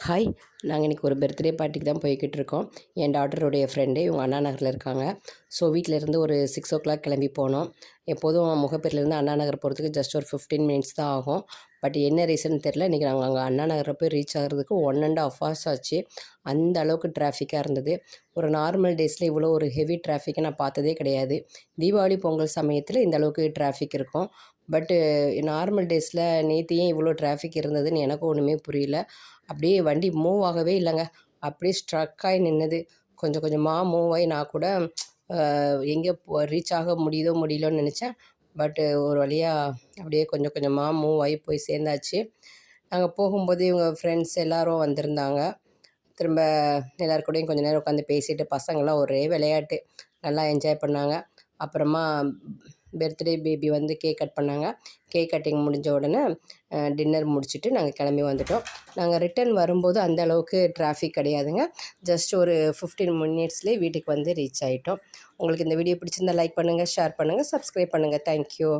Hi, நாங்கள் இன்றைக்கி ஒரு பர்த்டே பார்ட்டிக்கு தான் போய்கிட்டு இருக்கோம். என் டாட்டருடைய ஃப்ரெண்டு இவங்க அண்ணா நகரில் இருக்காங்க. ஸோ வீட்டிலேருந்து ஒரு 6 கிளம்பி போனோம். எப்போதும் முகப்பேர்லேருந்து அண்ணா நகர் போகிறதுக்கு ஜஸ்ட் ஒரு 15 மினிட்ஸ் தான் ஆகும். பட் என்ன ரீசன் தெரில, இன்றைக்கி நாங்கள் அங்கே அண்ணா நகரில் போய் ரீச் ஆகிறதுக்கு 1.5 ஹவர்ஸ் ஆச்சு. அந்த அளவுக்கு டிராஃபிக்காக இருந்தது. ஒரு நார்மல் டேஸில் இவ்வளோ ஒரு ஹெவி டிராஃபிக்கை நான் பார்த்ததே கிடையாது. தீபாவளி பொங்கல் சமயத்தில் இந்த அளவுக்கு டிராஃபிக் இருக்கும். பட்டு நார்மல் டேஸில் நேற்று ஏன் இவ்வளோ டிராஃபிக் இருந்ததுன்னு எனக்கும் ஒன்றுமே புரியல. அப்படியே வண்டி மூவ் ஆகவே இல்லைங்க. அப்படியே ஸ்ட்ரக் ஆகி நின்றுது. கொஞ்சம் கொஞ்சமாக மூவ் ஆகி நான் கூட எங்கே ரீச் ஆக முடியுதோ முடியலன்னு நினச்சேன். பட்டு ஒரு வழியாக அப்படியே கொஞ்சம் கொஞ்சமாக மூவ் ஆகி போய் சேர்ந்தாச்சு. நாங்கள் போகும்போது இவங்க ஃப்ரெண்ட்ஸ் எல்லோரும் வந்திருந்தாங்க. திரும்ப எல்லார் கூடயும் கொஞ்சம் நேரம் உட்காந்து பேசிட்டு பசங்கள்லாம் ஒரே விளையாட்டு நல்லா என்ஜாய் பண்ணாங்க. அப்புறமா பர்த்டே பேபி வந்து கேக் கட் பண்ணாங்க. கேக் கட்டிங் முடிஞ்ச உடனே டின்னர் முடிச்சுட்டு நாங்கள் கிளம்பி வந்துட்டோம். நாங்கள் ரிட்டர்ன் வரும்போது அந்த அளவுக்கு டிராஃபிக் கிடையாதுங்க. ஜஸ்ட் ஒரு 15 மினிட்ஸ்லேயே வீட்டுக்கு வந்து ரீச் ஆகிட்டோம். உங்களுக்கு இந்த வீடியோ பிடிச்சிருந்தால் லைக் பண்ணுங்கள், ஷேர் பண்ணுங்கள், சப்ஸ்கிரைப் பண்ணுங்கள். தேங்க்யூ.